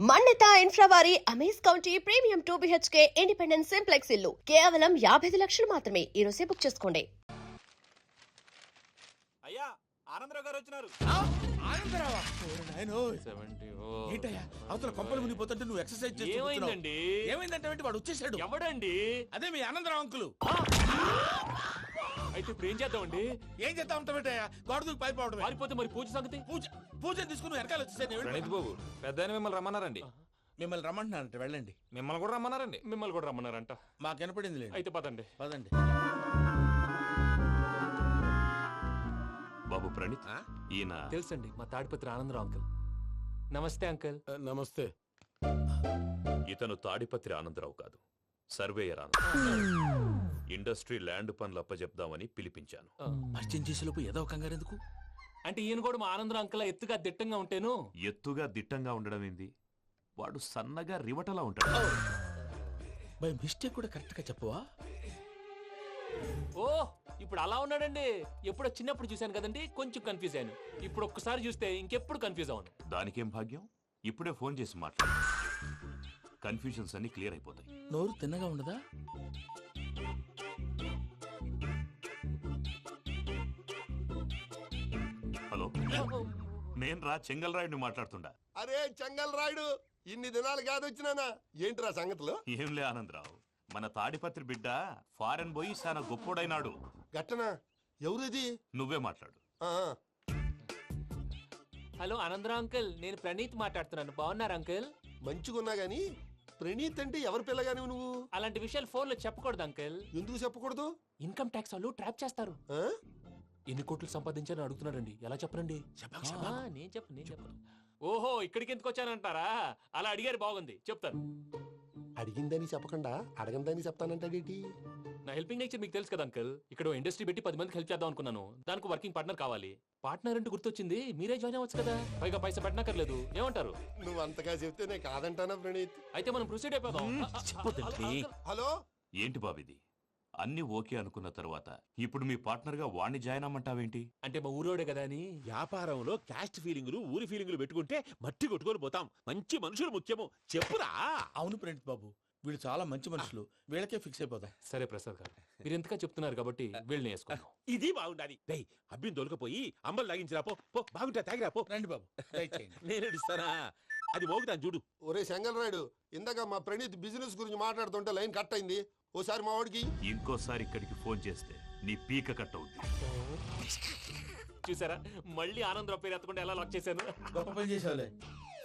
మన్నిత infra వారి amaze county premium 2 BHK independent simplex ఇల్లు కేవలం 55 లక్షలు మాత్రమే. ఈ రోజే బుక్ చేసుకోండి. అయ్యా ఆనందరావు గారు వచ్చినారు. ఆనందరావా? ఏంటయ్యా అవతల కొంపలు మునిగిపోతుంటే నువ్వు ఎక్సర్సైజ్ చేస్తున్నావు. ఏమైందండి? ఏమైందంటే వాడు వచ్చేసాడు. ఎవడండి? అదే మీ ఆనందరావు అంకులు. అయితే ఇప్పుడు ఏం చేద్దామండి? ఏం చేస్తా ఉంటావేటయ్యా? గోడ దూకి పైపోవడమే. పారిపోతే మరి పూజ సంగతి? పూజ తీసుకుని వెనకాల వచ్చేసాను. ప్రణీత్ బాబు పెద్ద మిమ్మల్ని రమ్మన్నారండి. మిమ్మల్ని రమ్మంటున్నారంట, వెళ్ళండి. మిమ్మల్ని కూడా రమ్మన్నారండి. మిమ్మల్ని కూడా రమ్మన్నారంట. మాకు వినపడింది లేదు. అయితే పదండి. పదండి. బాబు ప్రణీత్, ఈయన తెలుసండి, మా తాడిపత్రి ఆనందరావు అంకుల్. నమస్తే అంకుల్. నమస్తే. ఇతను తాడిపత్రి ఆనందరావు కాదు, సర్వేయర్ ఆనందరావు. ఇండస్ట్రీ ల్యాండ్ పనులు అప్పచెప్దామని పిలిపించాను. పరిచయం చేసేలోపు ఏదో కంగారు ఎందుకు? అంటే ఈయన కూడా మా ఆనందరావు అంకుల్ ఎత్తుగా దిట్టంగా ఉంటాను. ఎత్తుగా దిట్టంగా ఉండడం ఏంది, వాడు సన్నగా రివటలా ఉంటాడు. బై మిస్టేక్ కూడా కరెక్ట్ గా చెప్పవా? ఓ ఇప్పుడు అలా ఉన్నాడండి. ఎప్పుడో చిన్నప్పుడు చూశాను కదండి, కొంచెం కన్ఫ్యూజ్ అయ్యాను. ఇప్పుడు ఒక్కసారి చూస్తే ఇంకెప్పుడు కన్ఫ్యూజ్ అవ్వను. దానికేం భాగ్యం, ఇప్పుడే ఫోన్ చేసి మాట్లాడు. కన్ఫ్యూజన్స్ అన్ని క్లియర్ అయిపోతాయి. నోరు తిన్నగా ఉండదా? హలో, నేను రా చెంగల్రాయుడిని మాట్లాడుతుండా. అరే చెంగల్ రాయుడు, ఇన్ని దినాలు కాదు వచ్చినానా? ఏంటిరా సంగతులు? ఏంలే ఆనందరావు, మన తాడిపత్రి బిడ్డ ఫారెన్ పోయి చాలా గొప్పోడైనాడు. గట్టనా? ఎవరిది? నువ్వే మాట్లాడు. ఆ, హలో ఆనందరావు అంకుల్, నేను ప్రణీత్ మాట్లాడుతున్నాను. బాగున్నారు అంకుల్? మంచిగున్నా గాని ప్రణీత్ అంటే ఎవరి పిల్లగాని నువ్వు? అలాంటి విషయాలు ఫోన్ లో చెప్పకూడదు అంకుల్. ఎందుకు చెప్పకూడదు? ఇన్కమ్ ట్యాక్స్ వాళ్ళు ట్రాప్ చేస్తారు. ఆ? ఎన్ని కోట్లు సంపాదించాలని అడుగుతున్నాడండి. ఎలా చెప్పరండి? నేను చెప్పను. ఓహో, ఇక్కడికి ఎందుకు వచ్చానంటారా? అలా అడిగారు, బాగుంది, చెప్తాను. అడిగిందని చెప్పకుండా అడగందని చెప్తానంటాడేటి? నా హెల్పింగ్ నేచర్ మీకు తెలుసు కదా అంకుల్. ఇక్కడ ఇండస్ట్రీ పెట్టి 10 మందికి హెల్ప్ చేద్దాం అనుకున్నాను. దానికి వర్కింగ్ పార్ట్నర్ కావాలి. పార్ట్నర్ అంటే గుర్తొచ్చింది, మీరే జాయిన్ అవ్వచ్చు కదా. పైగా పైసా పెట్టనక్కర్లేదు. ఏమంటారు? నువ్వు అంతగా చెప్తేనే కాదంటానా ప్రణీత్? అయితే మనం ప్రొసీడ్ అయిపోదాం. హలో, ఏంటి బాబిది, అన్ని ఓకే అనుకున్న తర్వాత ఇప్పుడు మీ పార్ట్నర్ గా వాణ్ణి జాయిన్ అమ్మంటావేంటి? అంటే మా ఊరోడే కదా అని. వ్యాపారంలో క్యాస్ట్ ఫీలింగులు, ఊరి ఫీలింగులు పెట్టుకుంటే మట్టి కొట్టుకొని పోతాం. మంచి మనుషులు ముఖ్యము. చెప్పురా. అవును ప్రణీత్ బాబు, వీళ్ళు చాలా మంచి మనుషులు. వీళ్ళకే ఫిక్స్ అయిపోతాం. సరే ప్రసాద్ గారు, మీరు ఎంతగా చెప్తున్నారు కాబట్టి వీళ్ళని వేసుకుందాం. ఇది బాగుండాలి. డై అబ్బిని దొలకపోయి అంబలు తాగించిరా పో. పో బాగుంటా, తాగిరా పో. రండి బాబు, దయచేయండి. నేను ఇస్తానా? అది మోగుతాను చూడు. ఒరే చెంగల్ రాయుడు, ఇందాక మా ప్రణీత్ బిజినెస్ గురించి మాట్లాడుతుంటే లైన్ కట్ అయింది. ఓసారి మా వాడికి ఇంకోసారి ఇక్కడికి ఫోన్ చేస్తే నీ పీక కట్ అవుద్ది. చూసారా, మళ్ళీ ఆనందరావు పేరు ఎత్తకుండా ఎలా లాక్ చేశాను. గొప్ప పని చేసేవాళ్ళే.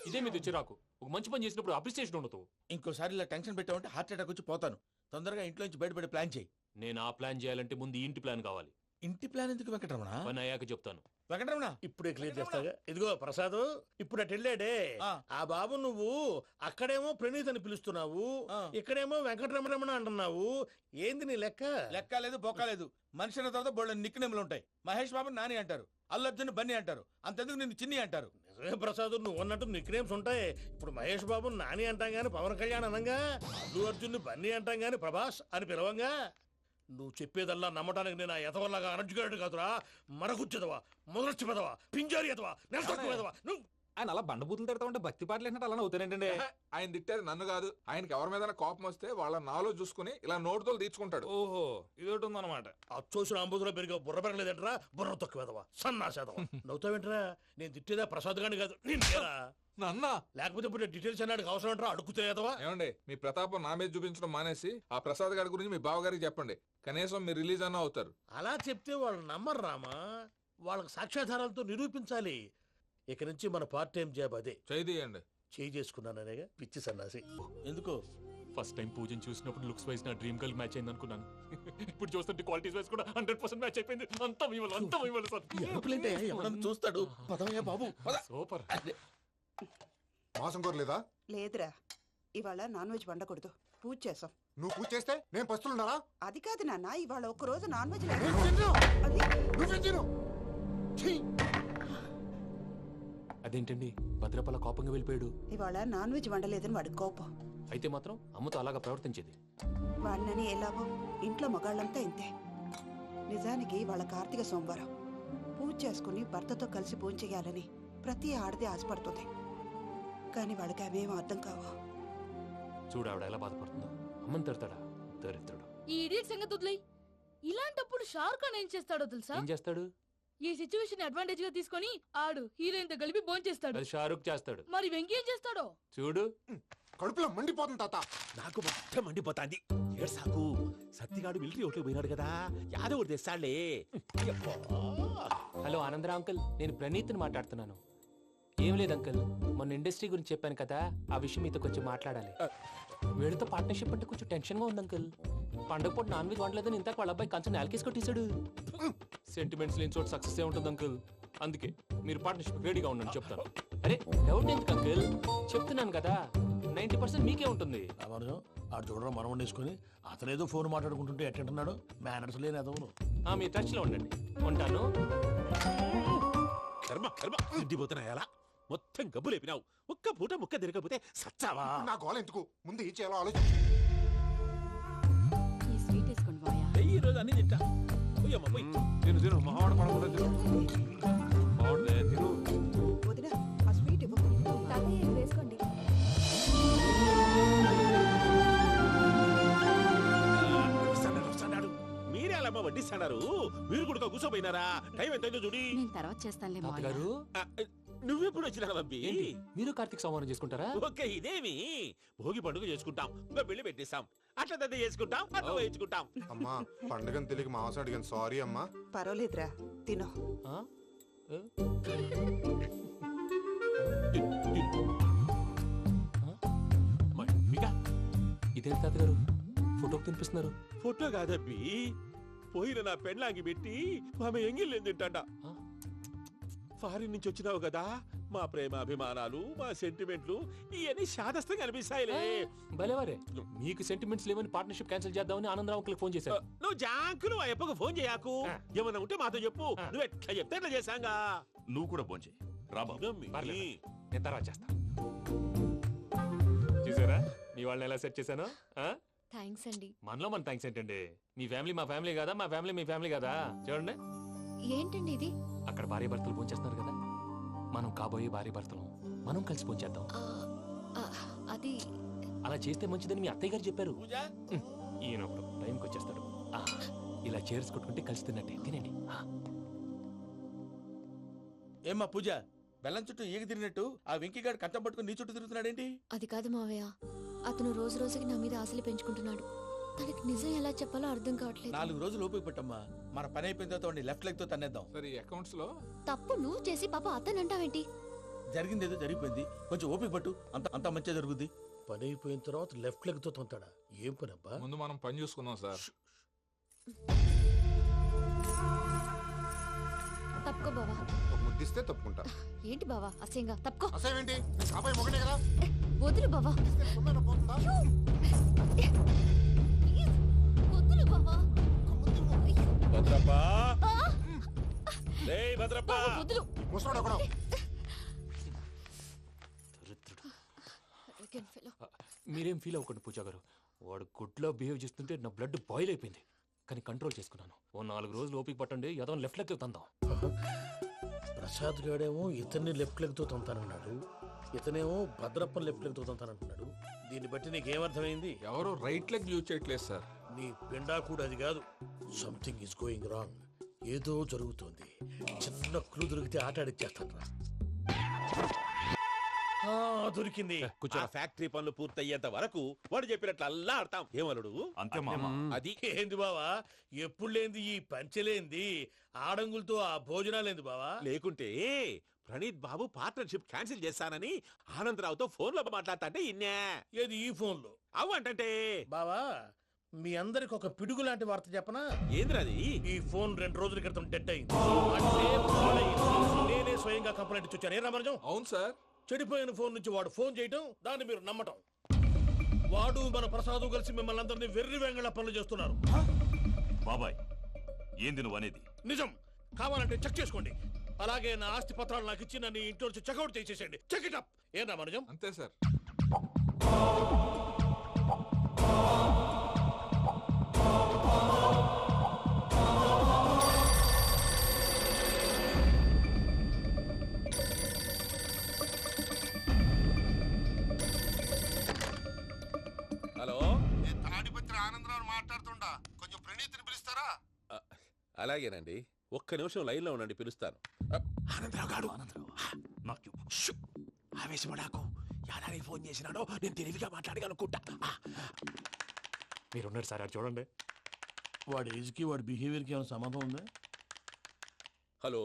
ఇదే మీద చిరాకు. ఒక మంచి పని చేసినప్పుడు అప్రిసియేషన్ ఉండదు. ఇంకోసారి ఇలా టెన్షన్ పెట్టామంటే హార్ట్ అటాక్ వచ్చి పోతాను. తొందరగా ఇంట్లో నుంచి బయటపడే ప్లాన్ చేయి. నేను ఆ ప్లాన్ చేయాలంటే ముందు ఇంటి ప్లాన్ కావాలి. ఇంటి ప్లాన్ ఎందుకు వెంకటరమణ? పని అయ్యాక చెప్తాను. వెంకటరమణ ఇప్పుడే క్లియర్ చేస్తాగా. ఇదిగో ప్రసాద్, ఇప్పుడు అటు వెళ్ళాడే ఆ బాబు, నువ్వు అక్కడేమో ప్రణీత్ అని పిలుస్తున్నావు, ఇక్కడేమో వెంకటరమణ అంటున్నావు. ఏంది నీ లెక్క? లెక్క లేదు, బొక్క లేదు. మనిషి అన్న తర్వాత బోళ్ళ నిక్నెములు ఉంటాయి. మహేష్ బాబు నాని అంటారు, అల్లు అర్జున్ బన్నీ అంటారు, అంతెందుకు నిన్ను చిన్ని అంటారు. నిజమే ప్రసాద్, నువ్వు అన్నట్టు నిక్నేమ్స్ ఉంటాయి. ఇప్పుడు మహేష్ బాబు నాని అంటాం గాని పవన్ కళ్యాణ్ అనంగా, అల్లు అర్జున్ బన్నీ అంటాం గాని ప్రభాస్ అని పిలవంగా. నువ్వు చెప్పేదల్లా నమ్మటానికి నేను ఆ ఎతవల్లాగా అనర్జుకేటెడ్ కాదురా. మరగుచ్చదవా, మొదలచ్చి పెదవా, పింజారి ఎదవా, నెలసొక్కుదవా నువ్వు. ఆయన అలా బండబూతులు తిడతా ఉంటే భక్తి పాటలు ఏంటంటే అలా అవుతానంటే. ఆయన తిట్టేది నన్ను కాదు, ఆయనకి ఎవరి మీద కోపం వస్తే వాళ్ళ నాలో చూసుకుని ఇలా నోటుతో తీర్చుకుంటాడు. ఓహో, ఇదొకటి ఉందన్నమాట. అచ్చోసిన అంబుధులో పెరిగే బుర్ర పెరగలేదంటరా, బుర్ర తొక్కువేదవా, సన్నాసేదవా. నవ్వుతావేంట్రా? నేను తిట్టేదా ప్రసాద్ గాని కాదు, నిన్నేరా. నన్నా? లేకపోతే ఇప్పుడు డీటెయిల్స్ అన్నాడు అవసరం అంటారా? అడుగుతాయేదవా. ఏమండి, మీ ప్రతాపం నా మీద చూపించడం మానేసి ఆ ప్రసాద్ గారి గురించి మీ బావగారికి చెప్పండి. కనీసం మీరు రిలీజ్ అన్న అవుతారు. అలా చెప్తే వాళ్ళు నమ్మరు రామా. వాళ్ళకి సాక్ష్యాధారాలతో నిరూపించాలి. ఇక నుంచి మన పార్ట్ టైం జాబ్ అదే. చేయండి. చేయి చేసుకున్నాననేగా పిచ్చి సన్నాసి. ఎందుకు? ఫస్ట్ టైం పూజను చూసినప్పుడు లుక్స్ వైజ్ నా డ్రీమ్ గర్ల్ మ్యాచ్ అయింది అనుకున్నాను. ఇప్పుడు చూస్తుంటే క్వాలిటీస్ వైజ్ కూడా 100% మ్యాచ్ అయిపోయింది. అంతా మీ వల్ల ఎప్పుడంటే ఎవడన్నా చూస్తాడు. పదవయ్యా బాబు, సూపర్. మాసం కోరలేదా? లేదురా, ఇవాళ నాన్ వెజ్ వండకూడదు. పూజ చేసాం. నువ్వు పూజ చేస్తే నేను పస్తులున్నారా? అది కాదు నాన్న, ఇవాళ ఒక్కరోజు నాన్ వెజ్ అదేంటండి, భద్రపల కోపంగా వెళ్ళిపోయాడు. ఇవాళ నాన్ వెజ్ వండలేదని వాడి కోపం. అయితే మాత్రం అమ్మతో అలాగా ప్రవర్తించేది. వాడినని ఎలాగో ఇంట్లో మగాళ్ళంతా ఇంతే. నిజానికి వాళ్ళ కార్తీక సోమవారం పూజ చేసుకుని భర్తతో కలిసి పూజ చేయాలని ప్రతి ఆడది ఆశపడుతుంది. కానీ వాళ్ళకి అవేం అర్థం కావు. చూడు ఆవిడ ఎలా బాధపడుతుందో. అమ్మని తిడతాడా దరిద్రుడు. ఈ ఇడియట్ సంగతి వదిలేయ్. ఇలాంటప్పుడు షారుఖ్ ఖాన్ ఏం చేస్తాడో తెలుసా? ఏం చేస్తాడు? ఈ సిచ్యువేషన్ అడ్వాంటేజ్ గా తీసుకొని ఆడు హీరోయిన్ తో కలిపి బోన్ చేస్తాడు. అది షారుఖ్ చేస్తాడు. మరి వెంకీ ఏం చేస్తాడో? చూడు కడుపులో మండిపోతుంది తాత. నాకు మొత్తం మండిపోతాంది. ఏడు సాకు సత్తిగాడు మిలిటరీ ఓట్లు పోయినాడు కదా, యాదవ్ ఒకటి తెస్తాడులే. యబ్బా. హలో ఆనందరా అంకుల్, నేను ప్రణీత్ని మాట్లాడుతున్నాను. ఏం లేదు అంకుల్, మొన్న ఇండస్ట్రీ గురించి చెప్పాను కదా, ఆ విషయం మీతో కొంచెం మాట్లాడాలి. వీడితో పార్ట్నర్షిప్ అంటే కొంచెం టెన్షన్ గా ఉంది అంకుల్. పండగ పూట నాన్ వెజ్ వండలేదని ఇంతకు వాళ్ళ అబ్బాయి కంచెం నేలకేసి కొట్టేశాడు. సెంటిమెంట్స్ లేని చోట సక్సెస్ ఏ ఉంటుంది అంకుల్. అందుకే మీరు పార్ట్నర్షిప్ రెడీగా ఉండండి చెప్తాను. అరే డౌట్ ఎందుకు అంకుల్, చెప్తున్నాను కదా 90% మీకే ఉంటుంది. రామానుజం ఆడు చూడడం మనం వండేసుకుని అతనేదో ఫోన్ మాట్లాడుకుంటుంటే ఎట్టంటున్నాడు. మేనర్స్ లేని అదవును. మీ టచ్ లో ఉండండి. ఉంటాను. కర్మ కర్మ తిండిపోతున్నా ఎలా మొత్తం గబ్బు లేపినావు. ఒక్క పూట ముక్క తిరగకపోతే సచ్చావా? నా గోల ఎందుకు, ముందు ఏం చేయాలో ఆలోచించు. ఈ స్వీట్ వేసుకోండి బాయా. ఈ రోజు అన్ని తింటా. పోయమ్మ పోయి. తిను తిను మావాడు పడకుండా తిను. మావాడులే తిను. వదిన ఆ స్వీట్ ఇవ్వు. వేసుకోండి. వస్తాడు. మీరే అలా అమ్మ వడ్డిస్తాడారు. మీరు కూడా కూర్చోపోయినారా? టైం ఎంతైందో చూడి. నేను తర్వాత చేస్తానులే తాతగారు ఆ, నువ్వెప్పుడు వచ్చినా బంబి? ఏంటి మీరు కార్తీక్ సంహారం చేసుకుంటారా? ఓకే ఇదేమి భోగి పండుగ చేసుకుంటాం, ఇంకా పెళ్లి పెట్టిస్తాం, అట్లా దద్ద చేసుకుంటాం, అట్లా వేయించుకుంటాం. అమ్మా పండుగని తెలియక మాంసం అడిగాను, సారీ అమ్మా. పర్వాలేదురా, తినో. ఆ? ఏ? మమ్మిగా ఇదేంటి తాతగారు ఫోటోకి తినిపిస్తున్నారు? ఫోటో కాదబ్బి, పోయిన నా పెళ్ళాంగి పెట్టి ఆమె ఎంగిల్లేం తింటాడ. ఆ? ఫారిన్ నుంచి వచ్చినావు కదా, మా ప్రేమ అభిమానాలు, మా సెంటిమెంట్లు ఇవన్నీ శాదస్తంగా అనిపిస్తాయిలే. భలేవారే, మీకు సెంటిమెంట్స్ లేవని పార్ట్నర్షిప్ క్యాన్సిల్ చేద్దామని ఆనందరావు అంకుల్ ఫోన్ చేశారు. నువ్వు జాంకులు ఆ అప్పకు ఫోన్ చేయకు. ఏమన్నా ఉంటే మాతో చెప్పు. నువ్వు ఎట్లా చెప్తే ఎట్లా చేశాంగా. నువ్వు కూడా భోంచే రాబాబు. ఇదమ్మి. పర్లేదు. నేను తర్వాత చేస్తా. చూసారా మీ వాళ్ళని ఎలా సెట్ చేశాను? థ్యాంక్స్ అండి. మనలో మన థ్యాంక్స్ ఏంటండి? మీ ఫ్యామిలీ మా ఫ్యామిలీ కదా, మా ఫ్యామిలీ మీ ఫ్యామిలీ కదా. చూడండి ఏంటండి ఇది? అక్కడ భార్య భర్తలు భోంచేస్తున్నారు కదా, మనం కాబోయే భార్య భర్తలు మనం కలిసి భోంచేద్దాం. అది అలా చేస్తే మంచిదని మీ అత్తయ్య గారు చెప్పారు. పూజ ఈయన ఒకడు టైంకి వచ్చేస్తాడు. ఇలా చేర్స్ కొట్టుకుంటే కలిసి తిన్నట్టే. తినండి. ఏమ్మా పూజ, బెల్లం చుట్టూ ఈగ తిరిగినట్టు ఆ వెంకీగాడు కంచం పట్టుకుని నీ చుట్టూ తిరుగుతున్నాడేంటి? అది కాదు మావయ్య, అతను రోజు రోజుకి నా మీద ఆశలు పెంచుకుంటున్నాడు. తనకి నిజం ఎలా చెప్పాలో అర్థం కావట్లేదు. 4 రోజులు ఓపిక పట్టమ్మా, మన పని అయిపోయిన తర్వాత వాడిని లెఫ్ట్ లెగ్ తో తన్నేద్దాం. సరే అకౌంట్స్ లో తప్పు నువ్వు చేసి పాప అతను అంటావేంటి? జరిగింది ఏదో జరిగిపోయింది, కొంచెం ఓపిక పట్టు, అంత మంచిగా జరుగుద్ది. పని అయిపోయిన తర్వాత లెఫ్ట్ లెగ్ తో తొంతాడా? ఏం పని అబ్బా? ముందు మనం పని చూసుకుందాం సార్. తప్పుకో బావా. ఒక ముద్దిస్తే తప్పుకుంటా. ఏంటి బావా అసహ్యంగా? తప్పుకో. అసేమేంటి, అబ్బాయి మొగనే కదా. వదులు బావా. తొమ్మిది పోతుందా? ప్లీజ్, వదులు బావా. భద్రప్పా, రేయ్ భద్రప్పా. బావా, వదులు. ముసలోడు ఒకడు. Arrogant fellow. మీరేం ఫీల్ అవ్వకండి పూజా గారు. వాడు గుడ్లో బిహేవ్ చేస్తుంటే నా బ్లడ్ బాయిల్ అయిపోయింది. కానీ కంట్రోల్ చేసుకున్నాను. ఓ 4 రోజులు ఓపిక పట్టండి, ఏదో లెఫ్ట్ లెగ్ తందాం. ప్రసాద్ గాడేమో ఇతన్ని లెఫ్ట్ లెగ్ తో తొంతానన్నాడు, ఇతనేమో భద్రప్ప లెఫ్ట్ లెగ్ తో తొంతానంటున్నాడు. దీన్ని బట్టి నీకేమర్థమైంది? ఎవరు రైట్ లెగ్ యూజ్ చేయట్లేదు సార్. నీ పిండా కూడా అది కాదు. Something is going wrong. ఏదో జరుగుతోంది. చిన్న క్లూ దొరికితే ఆట ఆడిచ్చేస్తాను రా. దొరికింది. ఆ ఫ్యాక్టరీ పనులు పూర్తయ్యేంత వరకు వాడు చెప్పినట్లు అల్లా ఆడతాం. ఏమలుడు? అంతే మామ. అది ఏంది బావా, ఎప్పుడు లేంది ఈ పంచలేంది, ఆడంగులతో ఆ భోజనాలేంది బావా? లేకుంటే ప్రణీత్ బాబు పార్ట్నర్షిప్ క్యాన్సిల్ చేస్తానని ఆనందరావుతో ఫోన్ లో మాట్లాడతాంటే ఇన్నే. ఏది ఈ ఫోన్ లో? అవ్వంటే బావా, మీ అందరికి ఒక పిడుగు లాంటి వార్త చెప్పనా? ఏంద్రది? ఈ ఫోన్ 2 రోజుల క్రితం డెడ్ అయింది. అంటే పాడైంది. నేనే స్వయంగా కంప్లైంట్ ఇచ్చాను. ఏ రామరాజం? అవును సార్. చెడిపోయిన ఫోన్ నుంచి వాడు ఫోన్ చేయటం, దాన్ని మీరు నమ్మటం. వాడు మన ప్రసాదు కలిసి మిమ్మల్ని అందరినీ వెర్రి వెంగళ పనులు చేస్తున్నారు. బాబాయ్ ఏంది నువ్వు అనేది? నిజం. కావాలంటే చెక్ చేసుకోండి. అలాగే నా ఆస్తి పత్రాలు నాకు ఇచ్చి నన్ను ఇంట్లో నుంచి చెక్అౌట్ చేసేసండి. Check it up. ఏనా మనజం? అంతే సార్. అలాగేనండి, ఒక్క నిమిషం లైన్లో ఉండండి, పిలుస్తాను. ఆనందరావు గాడు ఆవేశపడాకు. యాదానికి ఫోన్ చేసినాడో నేను తెలివిగా మాట్లాడగలనుకుంటా. మీరున్నారు సార్, అది చూడండి. వాడి ఏజ్కి వాడి బిహేవియర్కి ఏమైనా సంబంధం ఉందా? హలో,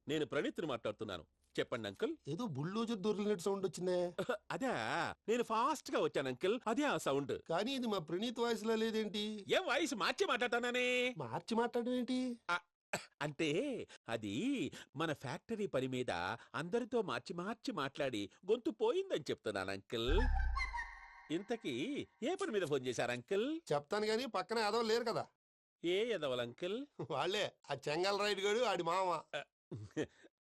నేను ప్రణీత్ని మాట్లాడుతున్నాను. చెప్పండి అంకుల్. ఏదో బుల్డోజర్ దొరికినట్టు సౌండ్ వచ్చిందే. అదే, నేను ఫాస్ట్ గా వచ్చాను అంకుల్, అదే ఆ సౌండ్. కానీ ఇది మా ప్రణీత్ వాయిస్ లో లేదేంటి? ఏం వాయిస్ మార్చి మాట్లాడతానని? మార్చి మాట్లాడడం ఏంటి? అంటే అది మన ఫ్యాక్టరీ పని మీద అందరితో మార్చి మార్చి మాట్లాడి గొంతు పోయిందని చెప్తున్నాను అంకుల్. ఇంతకీ ఏ పని మీద ఫోన్ చేశారు అంకుల్? చెప్తాను గానీ పక్కన ఏదో లేరు కదా. ఏ ఎదవలు అంకుల్? వాళ్ళే ఆ చెంగల్ రైడ్ గడు ఆడి మామ.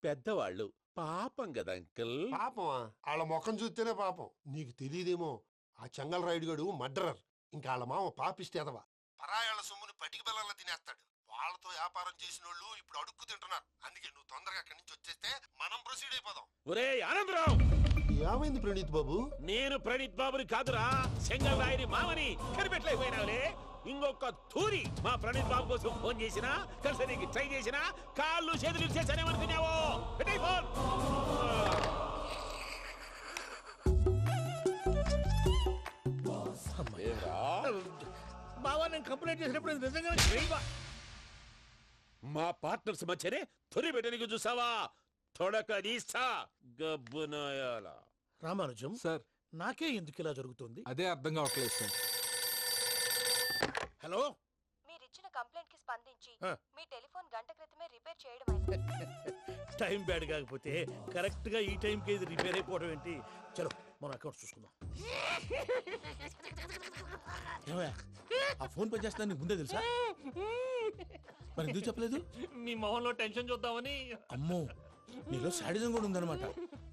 పెద్దవాళ్ళు, పాపం కదా అంకుల్. పాపమా? వాళ్ళ ముఖం చూస్తేనే పాపం. నీకు తెలియదేమో, ఆ చెంగల్ రైడ్ గడు మర్డరర్. ఇంకా వాళ్ళ మామ పాపిస్తేదవా. పరాయాళ్ళ సొమ్ముని పటికి బెల్లంలో తినేస్తాడు. వాళ్ళతో వ్యాపారం చేసిన వాళ్ళు ఇప్పుడు అడుక్కు తింటున్నారు. అందుకే నువ్వు తొందరగా అక్కడి నుంచి వచ్చేస్తే మనం ప్రొసీడ్ అయిపోదాం. ఒరే ఆనందరావు! ఏమైంది ప్రణీత్ బాబు? నేను ప్రణీత్ బాబుని కాదురా, సెంగల్ రాయని మామని. కనిపెట్టలేకపోయినావులే. ఇంకొక తూరి మా ప్రణీత్ బాబు కోసం ఫోన్ చేసినా, కలిసి ట్రై చేసినా కాళ్ళు చేతులు చేశానేమనుకున్నావో. పెట్టేయ్ ఫోన్. బావా, నేను కంప్లైంట్ చేసినప్పుడు ఇది నిజంగానే చేయవా? మా పార్ట్నర్స్ మధ్యనే తొలి పెట్టడానికి చూసావా? తొడక నీస్తా గబ్బునాయాల. రామానుజం సార్, నాకే ఎందుకు ఇలా జరుగుతుంది? అదే అర్థం కావట్లేదు సార్. హలో, మీరిచ్చిన కంప్లైంట్ కి స్పందించి ఆ. మీ టెలిఫోన్ గంట క్రితమే రిపేర్ చేయడం టైం బ్యాడ్ కాకపోతే కరెక్ట్ గా ఈ టైంకి ఇది రిపేర్ అయిపోవడం ఏంటి? చలో మన అకౌంట్ చూసుకుందాం. ఏమయ్యా, ఆ ఫోన్ పని చేస్తున్నా నీకు ముందే తెలుసా? మరి ఎందుకు చెప్పలేదు? మీ మొహంలో టెన్షన్ చూద్దామని. అమ్మో, నీలో శాడిజం కూడా ఉందన్నమాట.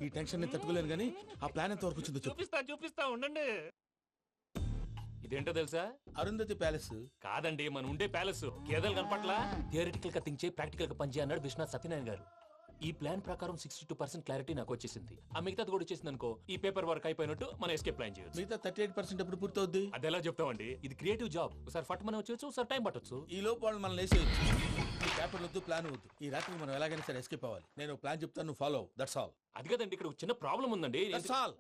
ఈ టెన్షన్ ని తట్టుకోలేను కానీ ఆ ప్లాన్ ఎంత వరకు వచ్చిందో చెప్పు. చూపిస్తా ఉండండి. ఇదేంటో తెలుసా? అరుంధతి ప్యాలెస్ కాదండి, మన ఉండే ప్యాలెస్. గేదెలు కనపట్లా? థియరిటికల్ గా థింక్ చేయి, ప్రాక్టికల్ గా పనిచేయ అన్నాడు విశ్వనాథ్ సత్యనారాయణ గారు. ఈ ప్లాన్ ప్రకారం 62% క్లారిటీ నాకు వచ్చేసింది. ఆ మిగతాది కూడా వచ్చేసింది అనుకో, ఈ పేపర్ వర్క్ అయిపోయినట్టు మనం ఎస్కేప్ ప్లాన్ చేయొచ్చు. మిగతా 38% ఎప్పుడు పూర్తవుద్ది? అది ఎలా చెప్తామండి? ఇది క్రియేటివ్ జాబ్. ఒకసారి ఫట్ మనం వచ్చేయచ్చు, ఒకసారి టైం పట్టొచ్చు. ఈ లోపు వాళ్ళు మనం లేసేయచ్చు. ఈ పేపర్ వద్దు, ప్లాన్ వద్దు. ఈ రాత్రికి మనం ఎలాగైనా సరే ఎస్కేప్ అవ్వాలి. నేను ప్లాన్ చెప్తాను, నువ్వు ఫాలో. That's all. అది కదండి, ఇక్కడ ఒక చిన్న ప్రాబ్లం ఉందండి. That's all.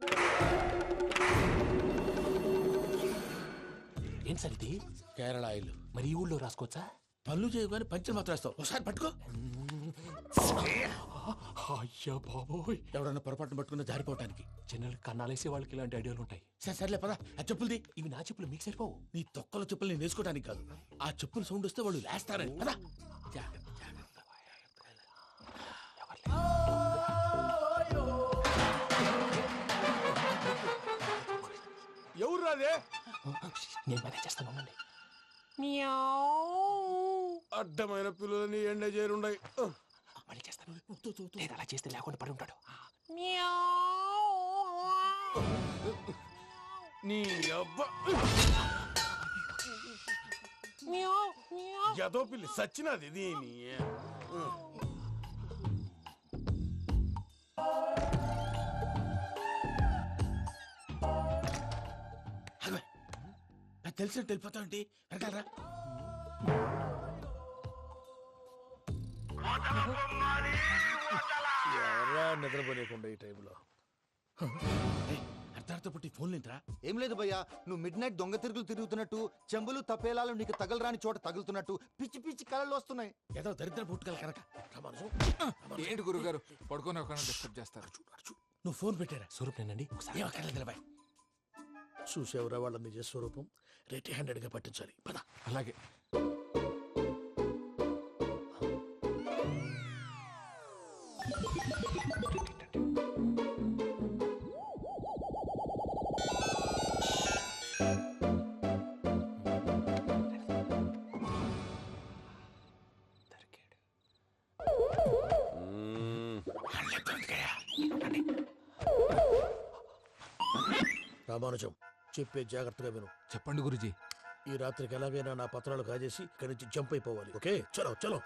ఏం సార్ ఇది? కేరళ ఆయిల్. మరి ఈ ఊళ్ళో రాసుకోవచ్చా? పనులు చేయగానే పంచర్ మాత్రం వేస్తావు. ఒకసారి పట్టుకో. అయ్యా బాబోయ్, ఎవడన్నా పొరపాటున పట్టుకున్న జారిపోవటానికి. జనరల్ కన్నాలేసే వాళ్ళకి ఇలాంటి ఐడియాలు ఉంటాయి. సర్లే పదా, ఆ చెప్పులది. ఇవి నా చెప్పులు, మీకు సరిపోవు. నీ తొక్కల చెప్పులు నేను వేసుకోవడానికి కాదు, ఆ చెప్పులు సౌండ్ వస్తే వాళ్ళు లేస్తారని. పదా. ఎవరు రాదే? నేను మేనేజ్ చేస్తాను, ఉండండి. అడ్డమైన పిల్లలని ఎండ చేరుండయి. మళ్ళీ చేస్తాను. లేదు, అలా చేస్తే లేకుండా పడి ఉంటాడు. నీ అబ్బా ఎదో పిల్లి సచ్చినది దీని. నాకు తెలిసినట్టు వెళ్ళిపోతావంటి. వెనకాలరా. ఎవరా నిద్రపోలేకుండా ఈ టైంలో? అర్ధార్థ పుట్టి ఫోన్ లేంట్రా. ఏం లేదు భయ్యా, నువ్వు మిడ్ నైట్ దొంగ తిరుగులు తిరుగుతున్నట్టు, చెంబులు తపేలాలు నీకు తగలరాని చోట తగులుతున్నట్టు పిచ్చి పిచ్చి కళలు వస్తున్నాయి. ఏదో దరిద్ర పుట్టుకల కనుక. ఏంటి గురుగారు పడుకొని ఒక డిస్టర్బ్ చేస్తారు? నువ్వు ఫోన్ పెట్టారా? స్వరూప్ నేనండి. ఒకసారి ఏమక్కర్లేదు నిలబాయ్. చూసేవరా వాళ్ళ నిజ స్వరూపం. రెట్టి హ్యాండెడ్ గా పట్టించాలి. పద. అలాగే. రామానుజం, చెప్పే జాగ్రత్తగా విను. చెప్పండి గురుజీ. ఈ రాత్రికి ఎలాగైనా నా పత్రాలు కాజేసి ఇక్కడి నుంచి జంప్ అయిపోవాలి. ఓకే, చలో చలో.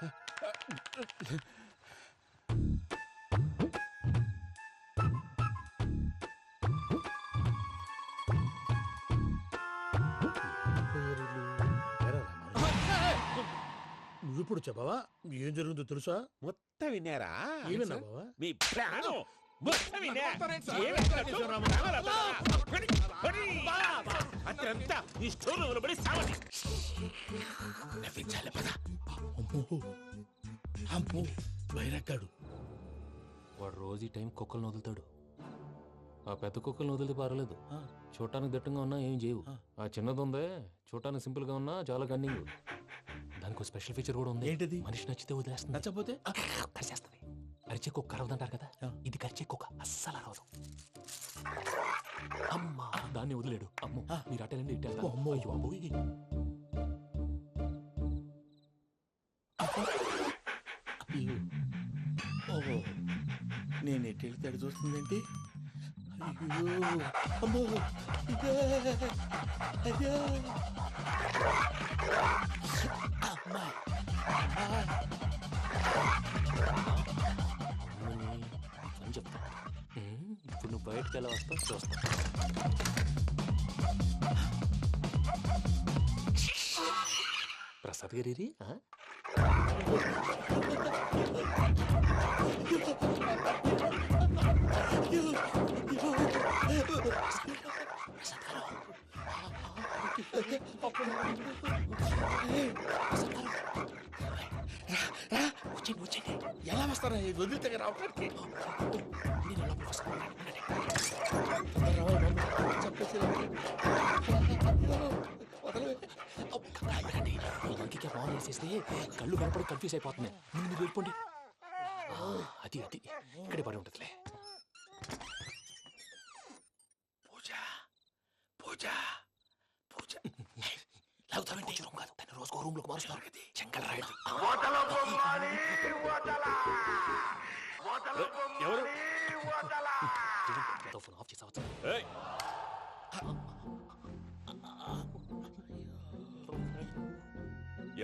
నువ్వు ఇప్పుడు చెప్పవా ఏం జరుగుతుందో తెలుసా? మొత్తం విన్నారా? ఏమన్నా బావా? మీ ప్లాను మొత్తం విన్నా. అత్రంతా ఈ స్టోర్ రూమ్ లో పడి సావండి. నవ్వించాలి పద. అమ్మో బైరక్కాడు. వాడు రోజు ఈ టైం కుక్కలను వదులుతాడు. ఆ పెద్ద కుక్కలను వదిలితే పర్లేదు, చూడటానికి దట్టంగా ఉన్నా ఏం చేయవు. ఆ చిన్నది ఉందే, చూడటానికి సింపుల్ గా ఉన్నా చాలా గన్నింగ్. దానికి స్పెషల్ ఫీచర్ కూడా ఉంది. ఏంటిది? మనిషి నచ్చితే వదిలేస్తుంది, నచ్చపోతే కరిచేస్తుంది. కరిచే కుక్క అరవదంటారు కదా, ఇది కరిచే కుక్క అస్సలు అరవదు. అమ్మా దాన్ని వదిలేడు. అమ్మో మీరు అటెండి ఇట్టే. అమ్మో అయ్యో అబ్బోయ్. ఓహో నేను ఎట్టి వెళ్తాడు చూస్తుందేంటి? అయ్యో అమ్మో ఇదే అదే అమ్మా అని చెప్తా. ఇప్పుడు నువ్వు బయటకు ఎలా వస్తావు చూస్తా. ప్రసాద్ గారి ఎలా వస్తారా? వదిలితే రావడానికి ఫోన్ చేసేస్తే కళ్ళు కనపడి కన్ఫ్యూజ్ అయిపోతున్నాయి. మీరు వెళ్ళిపోండి. అది అది ఇక్కడే పడి ఉంటుందిలే. పూజ పూజ పూజ లాగుతామంటే రూమ్ కాదు, తన రోజుకో రూమ్ లోకి మారుస్తున్నారు కదా. శంకర్ రాయుడు ఎవరు? ఫోన్ ఆఫ్ చేసావచ్చు.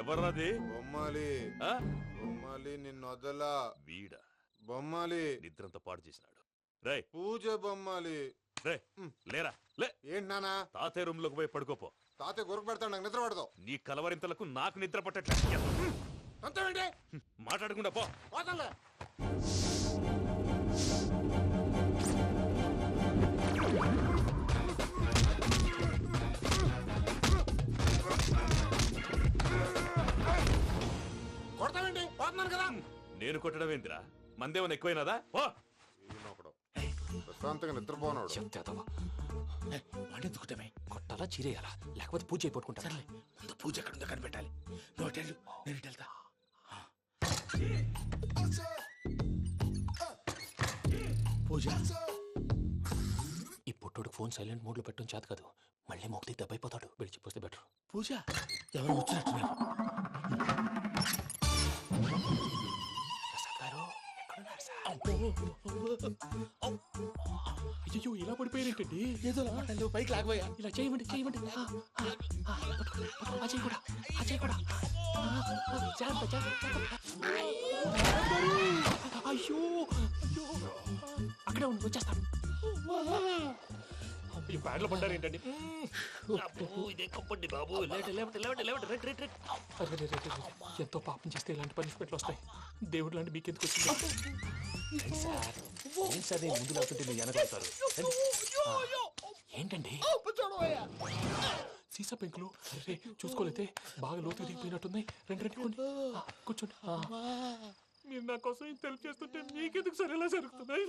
ఎవర్రాది? బొమ్మాలి బొమ్మాలి నిన్ను వదలా. వీడా బొమ్మాలి నిద్రంతా పాడు చేసినాడు. రే పూజ బొమ్మాలి. రే లేరా లే. ఏంటి నానా? తాతయ్య రూమ్ లోకి పోయి పడుకోపో. తాతయ్య గురకు పెడతాడు, నాకు నిద్ర పడదు. నీ కలవరింతలకు నాకు నిద్ర పట్టట్లేదు. అంతేంటి? మాట్లాడకుండా పో. పోతాలే. కొడతావేంటి? పోతున్నాను కదా. నేను కొట్టడం ఏంటిరా? మందేమన్నా ఎక్కువైనదా? ఓ ప్రశాంతంగా నిద్రపోనాడు. చెప్తావా వాడెందుకుంటామే? కొట్టాలా చీరేయాలా లేకపోతే పూజ అయిపోట్టుకుంటా. సర్లే ముందు పూజ ఎక్కడుందో కనిపెట్టాలి. నువ్వు వెళ్ళు, నేను ఇటు వెళ్తా. పూజ ఈ పుట్టోడు ఫోన్ సైలెంట్ మోడ్ లో పెట్టడం చేత కాదు. మళ్ళీ మొక్కి దెబ్బైపోతాడు. వెళ్ళి చెప్పొస్తే బెటర్. పూజ ఎవరు వచ్చినట్టున్నారు? ప్రసాద్ గారు ఎక్కడున్నారు సార్? అయ్యో ఇలా పడిపోయారేంటండి? ఏదో నువ్వు పైకి లాగబోయా. ఇలా చేయమండి చేయమండి. అజయ్ కూడా అజయ్ కూడా జాగ్రత్త జాగ్రత్త. అయ్యో అయ్యో అక్కడే ఉండి వచ్చేస్తాను. ఈ బ్యాడ్లో పడ్డారు ఏంటండి? ఇదే కప్పండి బాబు. ఎంతో పాపం చేస్తే ఇలాంటి పనిష్మెంట్లు వస్తాయి. దేవుడు లాంటి మీకెందుకు వచ్చింది? సార్ ముందు లేకుంటే మీరు వెనకాడతారు. ఏంటండి సీసా పెంకులు చూసుకోలేతే బాగా లోతు దిగిపోయినట్టున్నాయి. రెండు కూర్చోండి. మీరు నా కోసం ఇంత హెల్ప్ చేస్తుంటే మీకెందుకు సరే ఎలా జరుగుతున్నాయి?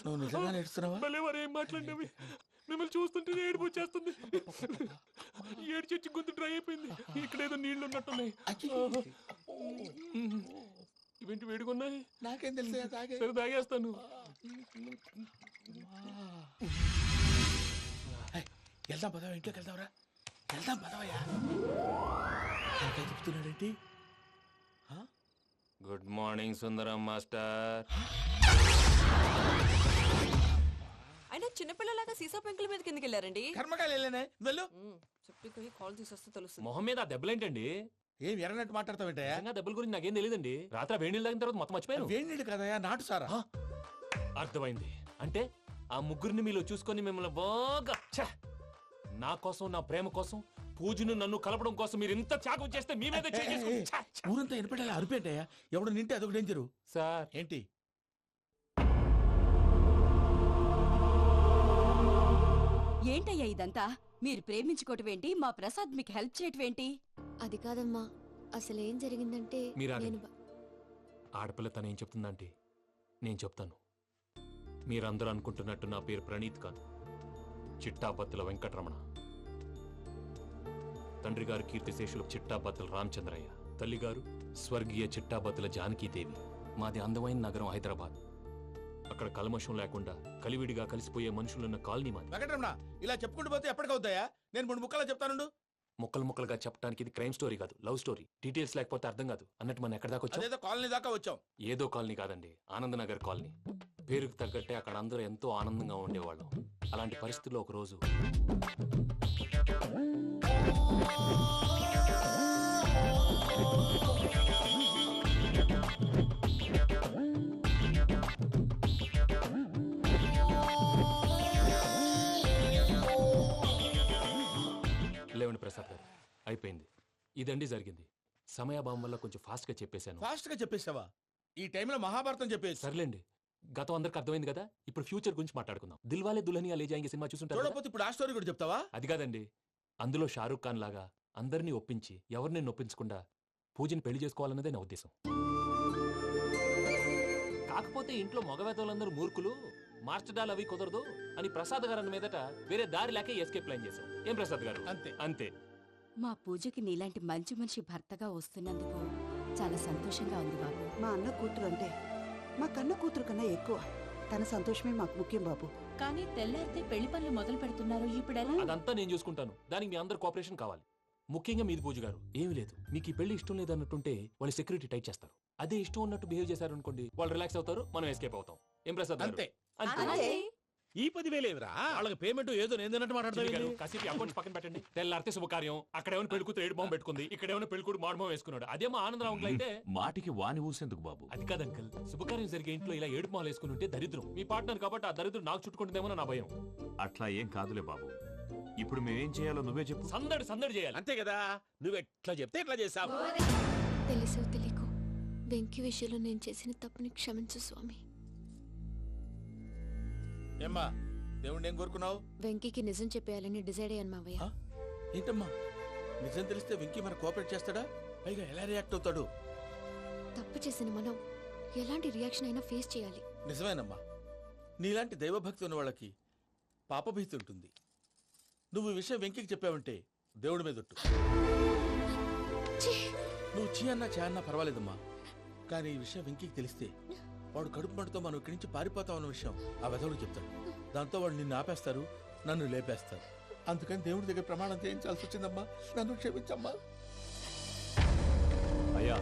నువ్వు నిజంగా నేర్చుతున్నావా? భలే వారు ఏం మాట్లాడినవి. మిమ్మల్ని చూస్తుంటే ఏడుపు వచ్చేస్తుంది. ఏడు చెట్టు గొంతు డ్రై అయిపోయింది. ఇక్కడ ఏదో నీళ్లు ఉన్నట్టున్నాయి. ఇవేంటి వేడుకున్నాయి? నాకేం తెలుసు? సరే తాగేస్తాను. వెళ్దాం పదవా, ఇంట్లోకి వెళ్దాంరా. వెళ్దాం పదవయ్యా. చెప్తున్నాడేంటి? గుడ్ మార్నింగ్ సుందరం మాస్టర్. అయినా చిన్నపిల్లలాగా సీసా పెంకుల మీద కిందకి వెళ్ళారండి. కర్మకాయలు వెళ్ళానే వెళ్ళు. చెప్పి కాల్ తీసొస్తే తెలుస్తుంది. మొహం మీద ఆ దెబ్బలేంటండి? ఏం ఎర్రనట్టు మాట్లాడతావేంటయ్యా? దెబ్బల గురించి నాకేం తెలియదండి. రాత్రి వేడి నీళ్ళు తాగిన తర్వాత మొత్తం మర్చిపోయాను. వేడి నీళ్ళు కదయ్యా, నాటు సారా. అర్థమైంది. అంటే ఆ ముగ్గురిని మీలో చూసుకొని మిమ్మల్ని బాగా నా కోసం నా ప్రేమ కోసం పూజను నన్ను కలపడం కోసం మీరు ఇంత త్యాగం చేస్తే మీ మీద ఊరంతా ఎనపెట్టాలి అరిపేటయ్యా ఎవడు నింటే అదొక డేంజరు. సార్ ఏంటి ఏంటయ్యా ఇదంతా? మీరు ప్రేమించుకోవటం ఏంటి? మా ప్రసాద్ మీకు హెల్ప్ చేయటం ఏంటి? అది కాదమ్మా, అసలు ఏం జరిగిందంటే మీరు నేను ఆగండి. ఆడపిల్ల తను ఏం చెప్తుందంటే నేను చెప్తాను. మీరందరూ అనుకుంటున్నట్టు నా పేరు ప్రణీత్ కాదు, చిట్టాపత్తుల వెంకటరమణ. తండ్రి గారు కీర్తిశేషులు చిట్టాపత్తుల రామచంద్రయ్య, తల్లిగారు స్వర్గీయ చిట్టాపత్తుల జానకీదేవి. మాది అందమైన నగరం హైదరాబాద్. అక్కడ కల్మషం లేకుండా కలివిడిగా కలిసిపోయే మనుషులున్న కాలనీ మాది. వెంకటరమణ ఇలా చెప్పుకుంటూ పోతే ఎప్పటికవుతాయా? నేను 3 ముక్కలా చెప్తానుండు. ముక్కలు ముక్కలుగా చెప్పడానికి ఇది క్రైమ్ స్టోరీ కాదు, లవ్ స్టోరీ. డీటెయిల్స్ లేకపోతే అర్థం కాదు. అన్నట్టు మనం ఎక్కడ దాకా వచ్చాం? అదేదో కాలనీ దాకా వచ్చాం. ఏదో కాలనీ కాదండి, ఆనందనగర్ కాలనీ. పేరుకు తగ్గట్టే అక్కడ అందరూ ఎంతో ఆనందంగా ఉండేవాళ్ళం. అలాంటి పరిస్థితుల్లో ఒక రోజు లేవండి ప్రసాద్ గారు, అయిపోయింది. ఇదండి జరిగింది. సమయాభావం వల్ల కొంచెం ఫాస్ట్ గా చెప్పేశాను. ఫాస్ట్ గా చెప్పేసావా? ఈ టైంలో మహాభారతం చెప్పేసి. సర్లేండి, గతం అందరికి అర్థమైంది కదా. ఇప్పుడు ఫ్యూచర్ గురించి మాట్లాడుకుందాం. దిల్వాలే దుల్హనియా లే జాయేంగే సినిమా చూసుంటారు కదా? చూడకపోతే ఇప్పుడు ఆ స్టోరీ కూడా చెప్తావా? అది కాదండి, అందులో షారూక్ ఖాన్ లాగా అందరినీ ఒప్పించి ఎవరిని నొప్పించకుండా పూజని పెళ్లి చేసుకోవాలన్నదే నా ఉద్దేశం. కాకపోతే ఇంట్లో మగవేతలందరూ మూర్ఖులు, మార్చడాలు అవి కుదరదు అని ప్రసాద్ గారు అన్న మీదట వేరే దారి లేక ఎస్కేప్ ప్లాన్ చేశాం. ఏం ప్రసాద్ గారు? అంతే అంతే. మా పూజకి నీలాంటి మంచి మనిషి భర్తగా వస్తున్నందుకు చాలా సంతోషంగా ఉంది బాబు. మా అన్న కూతురు అంటే మా కన్న కూతురు కన్నా ఎక్కువ. తన సంతోషమే మాకు ముఖ్యం బాబు. కానీ తెల్లారితే పెళ్లి పనులు మొదలు పెడుతున్నారు, ఇప్పుడు అదంతా నేను చూసుకుంటాను. దానికి మీ అందరు కోఆపరేషన్ కావాలి. ముఖ్యంగా మీది పూజ గారు. ఏమీ లేదు, మీకు ఈ పెళ్లి ఇష్టం లేదన్నట్టుంటే వాళ్ళు సెక్యూరిటీ టైట్ చేస్తారు. అదే ఇష్టం ఉన్నట్టు బిహేవ్ చేశారు అనుకోండి, వాళ్ళు రిలాక్స్ అవుతారు, మనం ఎస్కేప్ అవుతాం. ఏం ప్రసాద్ గారు? అంతే. అంతే. ఈ 10,000 ఏమిరా? వాళ్ళకి పేమెంట్ ఏదో నేందన్నట్టు చిన్ని గారు, మాట్లాడతాను. కాసేపు అకౌంట్స్ పక్కన పెట్టండి. తెల్లారితే శుభకార్యం. అక్కడ ఏమైనా పెళ్లి కూతురు ఏడు బాంబు పెట్టుకుంది, ఇక్కడ ఏమైనా పెళ్లి కూతురు మాడు బాంబు వేసుకున్నాడు. అదేమో ఆనందరావు అంకుల్ అయితే మాటికి వాని ఊసేందుకు బాబు? అది కాదు అంకుల్, శుభకార్యం జరిగే ఇంట్లో ఇలా ఏడు మాలు వేసుకుని ఉంటే దరిద్రం. మీ పార్ట్నర్ కాబట్టి ఆ దరిద్రం నాకు చుట్టుకుంటుందేమో నా భయం. అట్లా ఏం కాదులే బాబు. ఇప్పుడు మేమేం చేయాలో నువ్వే చెప్పు. సందడి సందడి చేయాలి. అంతే కదా, నువ్వు ఎట్లా చెప్తే ఎట్లా చేసావు. తెలుసో తెలియకో వెంకీ విషయంలో నేను చేసిన తప్పుని క్షమించు స్వామి. ఏమ్మా దేవుణ్ణి ఏం కోరుకున్నావు? వెంకీకి నిజం చెప్పేయాలని డిసైడ్ అయ్యాను మావయ్య. ఏంటమ్మా నిజం తెలిస్తే వెంకీ మన కోఆపరేట్ చేస్తాడా? పైగా ఎలా రియాక్ట్ అవుతాడు? తప్పు చేసిన మనం ఎలాంటి రియాక్షన్ అయినా ఫేస్ చేయాలి. నిజమేనమ్మా, నీలాంటి దైవభక్తి ఉన్న వాళ్ళకి పాపభీతి ఉంటుంది. నువ్వు ఈ విషయం వెంకీకి చెప్పావంటే దేవుడి మీద ఒట్టు. నువ్వు చీ అన్నా చే అన్నా పర్వాలేదమ్మా, కానీ ఈ విషయం వెంకీకి తెలిస్తే వాడు కడుపు మంటతో మనం ఇక్కడి నుంచి పారిపోతాం అన్న విషయం ఆ వెధవుడు చెప్తాడు. దాంతో వాడు నిన్ను ఆపేస్తారు, నన్ను లేపేస్తారు. అందుకని దేవుడి దగ్గర ప్రమాణం చేయించాల్సి వచ్చిందమ్మా, నన్ను క్షమించమ్మా. అయ్యా,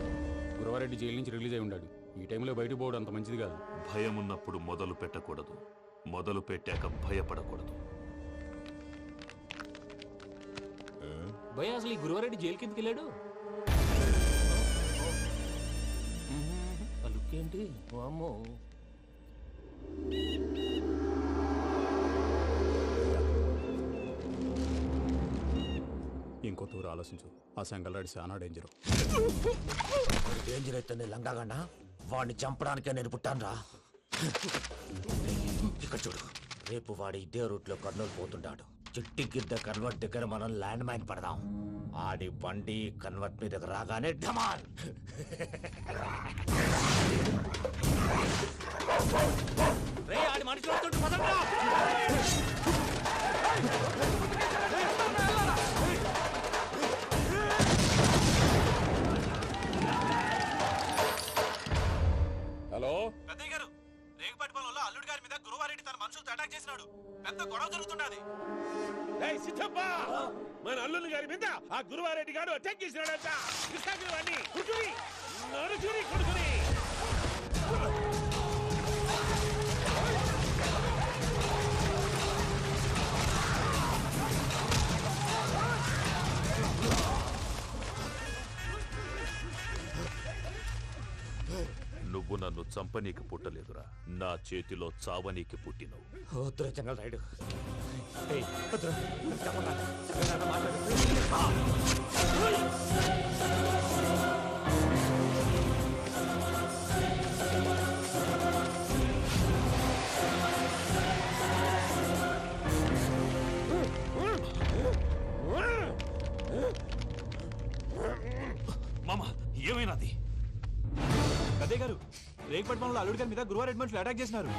గురవారెడ్డి జైలు నుంచి రిలీజ్ అయి ఉన్నాడు. ఈ టైంలో బయటకు పోవడం అంత మంచిది కాదు. భయం ఉన్నప్పుడు మొదలు పెట్టకూడదు, మొదలు పెట్టాక భయపడకూడదు. భయ అసలు ఈ గురువారెడ్డి జైలు కిందకి వెళ్ళాడు. లుక్ ఏంటి? అమ్మో, ఇంకో తూరు ఆలోచించు. ఆ సంగల్రాడి చాలా డేంజర్. డేంజర్ అయితే లంగాగండా వాడిని చంపడానికే నేను పుట్టానురా. ఇక్కడ చూడు, రేపు వాడి ఇదే రూట్ లో కర్నూలు పోతుంటాడు. చిట్టి గిద్ద కన్వర్ట్ దగ్గర మనం ల్యాండ్ మైన్ పడదాం. ఆడి బండి కన్వర్ట్ మీద రాగానే ఢమాల్. ఆడి మనుషులు వస్తుంటే పదండ్రా. హలో పెద్దయ్య గారు, రేగుపాటి పొలంలో అల్లుడి గారి మీద గురువారెడ్డి తన మనుషులతో అటాక్ చేసినాడు. పెద్ద గొడవ జరుగుతున్నది. సిద్ధప్ప, మన అల్లుని గారి మీద ఆ గురువారెడ్డి గారు అటాక్ చేసినాడంట. కృష్ణాగిరి కుడుకుని నడుచుని కొడుకుని. నువ్వు నన్ను చంపనీకి పుట్టలేదురా, నా చేతిలో చావనీకి పుట్టినవు. చెంగల్ రైడు ఏయ్, మామ ఏమైనాది? అదే గారు రేగుపట్నంలో అల్లుడి గారి మీద గురువారెడ్డి మనుషులు అటాక్ చేసినారు.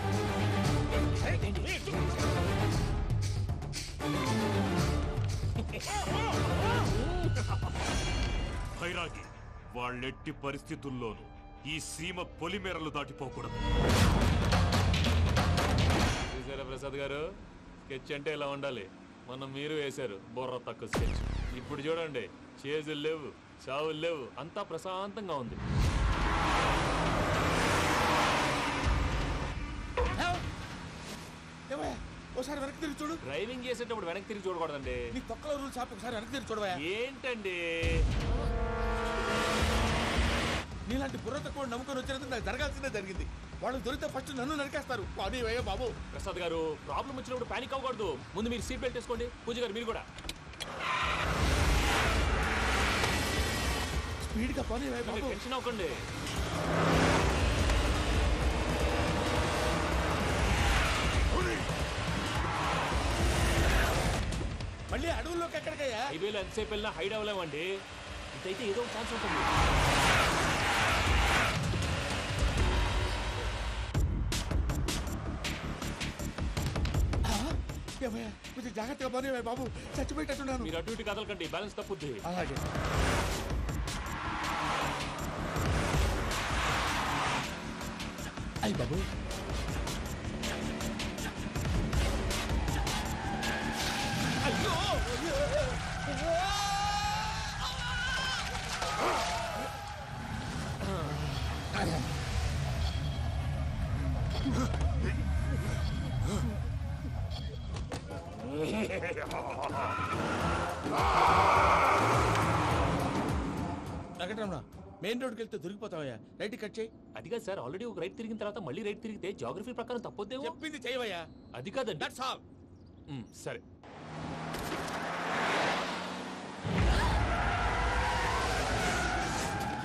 భైరాగి వాళ్ళెట్టి పరిస్థితుల్లోనూ ఈ సీమ పొలిమేరలు దాటిపోకూడదు. చూసారా ప్రసాద్ గారు, స్కెచ్ అంటే ఇలా ఉండాలి. మనం మీరు వేశారు బొర్ర తక్కువ స్కెచ్. ఇప్పుడు చూడండి, చేజులు లేవు, చావులు లేవు, అంతా ప్రశాంతంగా ఉంది. ఒకసారి వెనక్కి తిరిగి చూడు. డ్రైవింగ్ చేసేటప్పుడు వెనక్కి తిరిగి చూడకూడదండి. నీ తొక్కలో రూల్స్ ఆపు, ఒకసారి వెనక్కి తిరిగి చూడవా. ఏంటండి నీలాంటి బుర్ర తక్కువ నమ్ముకొని వచ్చినందుకు నాకు జరగాల్సిందే జరిగింది. వాళ్ళు దొరికితే ఫస్ట్ నన్ను నరికేస్తారు. పని వయ్యా బాబు. ప్రసాద్ గారు, ప్రాబ్లం వచ్చినప్పుడు పానిక్ అవ్వకూడదు. ముందు మీరు సీట్ బెల్ట్ వేసుకోండి. పూజ గారు మీరు కూడా స్పీడ్గా పని వయ్యా బాబు. టెన్షన్ అవ్వకండి. మళ్ళీ అడవుల్లోకి ఎక్కడికయ్యా? హైవేలో ఎంతసేపు వెళ్ళినా హైడ్ అవ్వలేమండి. ఇదైతే ఏదో ఒక ఛాన్స్ ఉంటుంది. కొంచెం జాగ్రత్తగా పని వయ్యా బాబు, చచ్చిపోయేటట్టున్నాను. మీరు అటు ఇటు కదలకండి, బ్యాలెన్స్ తప్పుద్ది. అలాగే. అయ్యి బాబు, అయ్యో వెంకటరమణ, మెయిన్ రోడ్కి వెళ్తే దొరికిపోతావయ్యా. రైట్ కట్ చేయి. అది కాదు సార్, ఆల్రెడీ ఒక రైట్ తిరిగిన తర్వాత మళ్ళీ రైట్ తిరిగితే జాగ్రఫీ ప్రకారం తప్పొద్దేమో. చెప్పింది చేయవయ్యా. అది కాదండి. That's all. సరే.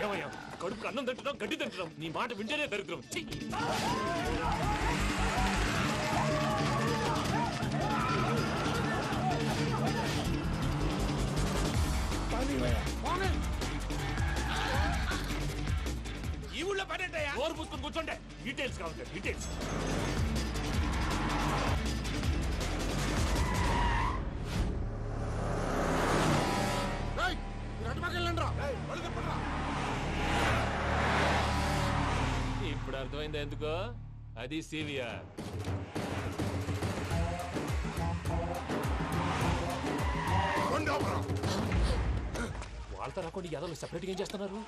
ఏమయ్యా, కడుపు అన్నం తింటున్నాం, గడ్డి తింటున్నాం. నీ మాట వింటేనే దరిద్రం. ఛీ! ఈ ఊళ్ళో పని ఏంటయ్యా? నోరు పూసుకొని కూర్చోండి. డీటెయిల్స్ కావాలి, డీటెయిల్స్. ఇప్పుడు అర్థమైంది ఎందుకో. అది సివిఆర్. వాళ్ళతో రాకుండా యాదవ్ సెపరేట్గా ఏం చేస్తున్నారు?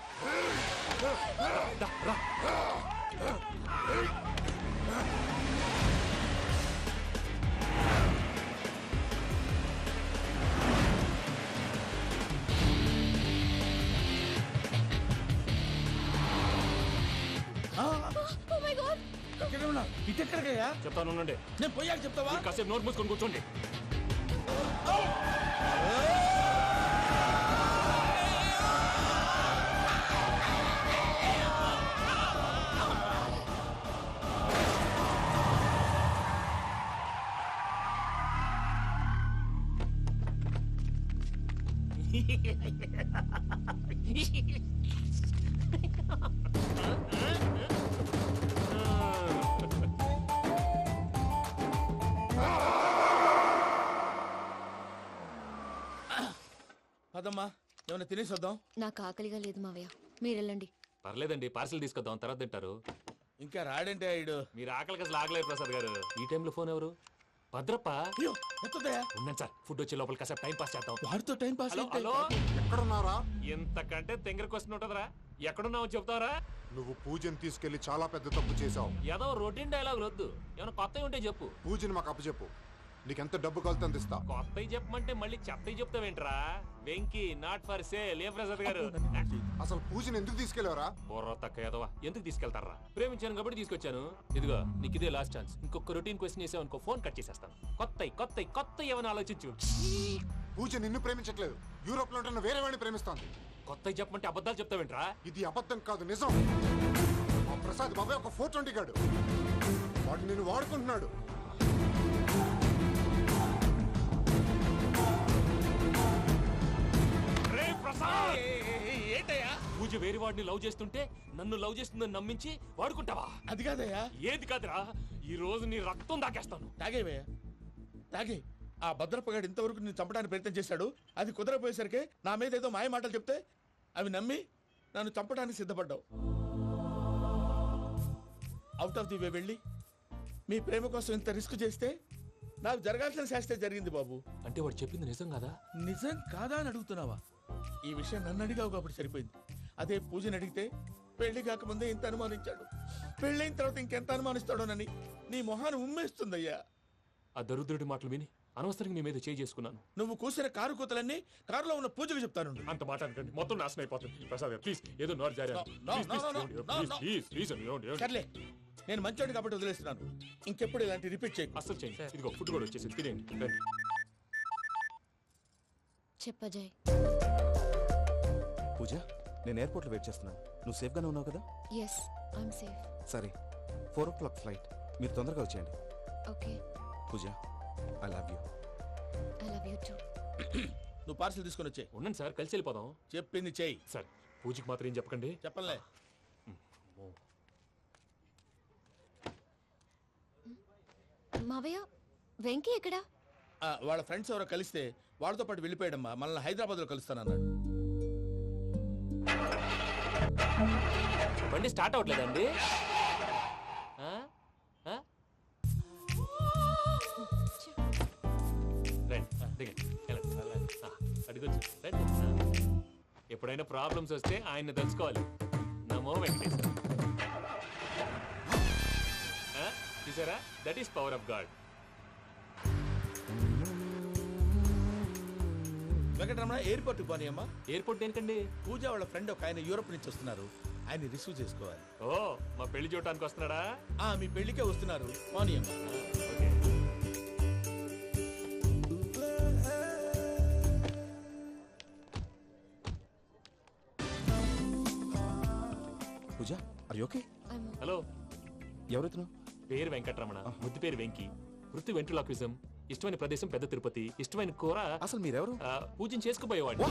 ఇటు ఎక్కడికయ్యా? చెప్తాను ఉండండి. నేను పోయాక చెప్తావా? కాసేపు నోట్ మూసుకొని కూర్చోండి. పదమ్మా, ఏమైనా తినేసి వద్దాం. నాకు ఆకలిగా లేదు మావయ్య, మీరు వెళ్ళండి. పర్లేదండి, పార్సిల్ తీసుకొద్దాం, తర్వాత తింటారు. ఇంకా రాడంటే ఆయుడు. మీరు ఆకలికి అసలు ఆగలేదు ప్రసాద్ గారు. ఈ టైంలో ఫోన్ ఎవరు? భద్రప్ప. ఉన్నాను సార్, ఫుడ్ వచ్చే లోపల కాసేపు టైం పాస్ చేద్దాం. వాడితో టైం పాస్. హలో, ఎక్కడున్నారా? ఇంతకంటే తెంగర క్వశ్చన్ ఉంటుందిరా. ఎక్కడున్నావు చెప్తావరా? నువ్వు పూజని తీసుకెళ్లి చాలా పెద్ద తప్పు చేశావు. ఏదో రొటీన్ డైలాగ్ వద్దు, ఏమైనా కొత్తవి ఉంటే చెప్పు. పూజని మాకు అప్పచెప్పు. నీకెంత డబ్బు కలితే అందిస్తా. కొత్తవి చెప్పమంటే మళ్ళీ చెత్తవి చెప్తావేంట్రా? Venky not for sale. ఏ ప్రసాద్ గారు అసలు పూజని ఎందుకు తీసుకెళ్లేవరా? బుర్ర తక్క ఏదవా, ఎందుకు తీసుకెళ్తారా? ప్రేమించాను కాబట్టి తీసుకొచ్చాను. ఇదిగో నీకు ఇదే లాస్ట్ ఛాన్స్. ఇంకొక రొటీన్ క్వశ్చన్ చేసావు అనుకో, ఫోన్ కట్ చేసేస్తాను. కొత్త ఏమైనా ఆలోచించు. పూజ నిన్ను ప్రేమించట్లేదు, యూరోప్ లో ఉంటున్న వేరే వాడిని ప్రేమిస్తోంది. కొత్తవి చెప్పమంటే అబద్ధాలు చెప్తావేంట్రా? ఇది అబద్ధం కాదు, నిజం. మా ప్రసాద్ బాబాయ్ ఒక 420 గాడు, వాడు నిన్ను వాడుకుంటున్నాడు. ఏంటయ్యా? పూజ వేరే వాడిని లవ్ చేస్తుంటే నన్ను లవ్ చేస్తుందని నమ్మించి వాడుకుంటావా? అది కాదయ్యా. ఏది కాదురా, ఈ రోజు నీ రక్తం దాకేస్తాను. తాగేవయ్యా, తాగే. ఆ భద్రపగాడు ఇంతవరకు నేను చంపడానికి ప్రయత్నం చేశాడు. అది కుదరపోయేసరికి నా మీద ఏదో మాయ మాటలు చెప్తే అవి నమ్మి నన్ను చంపడానికి సిద్ధపడ్డావు. అవుట్ ఆఫ్ ది వే వెళ్ళి మీ ప్రేమ కోసం ఇంత రిస్క్ చేస్తే నాకు జరగాల్సిన శాస్త్రే జరిగింది బాబు. అంటే వాడు చెప్పింది నిజం కదా? నిజం కాదా అని అడుగుతున్నావా? ఈ విషయం నన్ను అడిగావు కాబట్టి సరిపోయింది. అదే పూజని అడిగితే పెళ్లి కాకముందే ఇంత అనుమానించాడు, పెళ్ళైన తర్వాత ఇంకెంత అనుమానిస్తాడోనని నీ మొహాన్ని ఉమ్మేస్తుందయ్యా. ఆ దరిద్రుడి మాటలు విని అనవసరంగా నీ మీద చేయి చేసుకున్నాను. నువ్వు కూసిన కారు కూతలన్నీ కారులో ఉన్న పూజకు చెప్తాను. అంత మాట అనకండి, మొత్తం నాశనం అయిపోతుంది. ప్రసాద్ ప్లీజ్, ఏదో నోరు జారీ. సర్లే, నేను మంచోడు కాబట్టి వదిలేస్తున్నాను. ఇంకెప్పుడు ఇలాంటి రిపీట్ చేయి. అసలు చేయండి. ఇదిగో ఫుడ్ కూడా వచ్చేసి తినేయండి. రండి. చెప్పజాయ్. పూజ, నేను ఎయిర్పోర్ట్లో వెయిట్ చేస్తున్నాను. నువ్వు సేఫ్గానే ఉన్నావు కదా? Yes, I'm safe. సరే, 4 o'clock ఫ్లైట్. మీరు తొందరగా వచ్చేయండి. Okay. Pooja, I love you. I love you too. నువ్వు పార్సల్ తీసుకొని వచ్చే. ఉండండి సార్, కలిసి వెళ్ళిపోదాం. చెప్పింది చెయ్యి. సార్, పూజకి మాత్రం ఏం చెప్పకండి. చెప్పలే. మావయ్య, వెంకీ ఎక్కడా? వాళ్ళ ఫ్రెండ్స్ ఎవరో కలిస్తే వాళ్ళతో పాటు వెళ్ళిపోయాడమ్మా. మనల్ని హైదరాబాద్లో కలుస్తానన్నాడు. బండి స్టార్ట్ అవ్వట్లేదండి. ఎప్పుడైనా ప్రాబ్లమ్స్ వస్తే ఆయన్ని తెలుసుకోవాలి. నమో వెంకటేశ్వర. చూసారా, that is power of God. Venkataramana, ఎయిర్పోర్ట్కి పోనీ అమ్మా. ఎయిర్పోర్ట్ ఏంటండి? పూజ వాళ్ళ ఫ్రెండ్ ఒక ఆయన యూరోప్ నుంచి వస్తున్నారు, ఆయన రిసీవ్ చేసుకోవాలి. ఓ, మా పెళ్లి చూడటానికి వస్తున్నాడా? మీ పెళ్లికే వస్తున్నారు, పోనీ అమ్మా. పూజ, ఆర్ యు ఓకే? హలో, ఎవరైతును? పేరు వెంకటరమణ, ముద్దు పేరు వెంకీ, వృత్తి వెంట్రులాక్విజం, ఇష్టమైన ప్రదేశం పెద్ద తిరుపతి, ఇష్టమైన కూర. అసలు మీరెవరు? పూజను చేసుకుపోయేవాడు.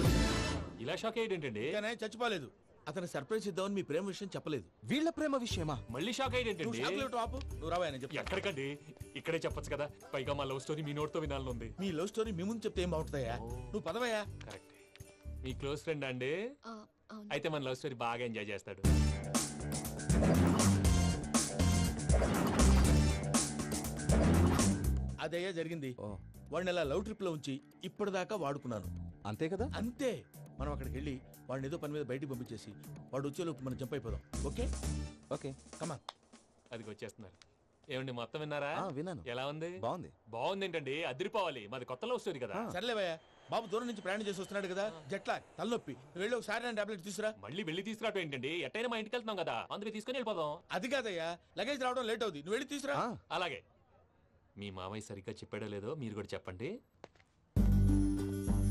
ఇలా షాక్ అయ్యేటండి. చచ్చిపోలేదు. అతను సర్ప్రైజ్ ఇద్దామని మీ ప్రేమ విషయం చెప్పలేదు. వీళ్ళ ప్రేమ విషయమా? మళ్ళీ షాక్ అయ్యేటండి. నువ్వు రావా చెప్పి. ఎక్కడికండి, ఇక్కడే చెప్పొచ్చు కదా. పైగా మా లవ్ స్టోరీ మీ నోట్తో వినాలని ఉంది. మీ లవ్ స్టోరీ మీ ముందు చెప్తే ఏం బాగుంటుందయ్యా? నువ్వు పదవయ్యా. కరెక్ట్. మీ క్లోజ్ ఫ్రెండ్ అండి? అయితే మన లవ్ స్టోరీ బాగా ఎంజాయ్ చేస్తాడు. అదయ్యా జరిగింది. వాడిని అలా లవ్ ట్రిప్ లో ఉంచి ఇప్పటిదాకా వాడుకున్నాను. అంతే కదా? అంతే. మనం అక్కడికి వెళ్ళి వాడిని ఏదో పని మీద బయటికి పంపించేసి వాడు వచ్చేలోపు మనం జంప్ అయిపోదాం. ఓకే ఓకే, కమాన్. అదికి వచ్చేస్తున్నారు. ఏమండి, మొత్తం విన్నారా? విన్నాను. ఎలా ఉంది? బాగుంది. బాగుంది ఏంటండి, అదిరిపోవాలి. మాది కొత్త లవ్ స్టోరీ కదా. సర్లేవయ్యా, బాబు దూరం నుంచి ప్రయాణం చేసి వస్తున్నాడు కదా, జట్లా తలనొప్పి. వెళ్ళి ఒకసారి టాబ్లెట్ తీసుకురా. మళ్ళీ వెళ్ళి తీసుకురావటం ఏంటండి? ఎట్టైనా మా ఇంటికి వెళ్తున్నాం కదా, అందుకే తీసుకుని వెళ్ళిపోదాం. అది కాదయ్యా, లగేజ్ రావడం లేట్ అవుతుంది, నువ్వు వెళ్ళి తీసుకురా. అలాగే. మీ మామయ్య సరిగ్గా చెప్పాడో లేదో మీరు కూడా చెప్పండి.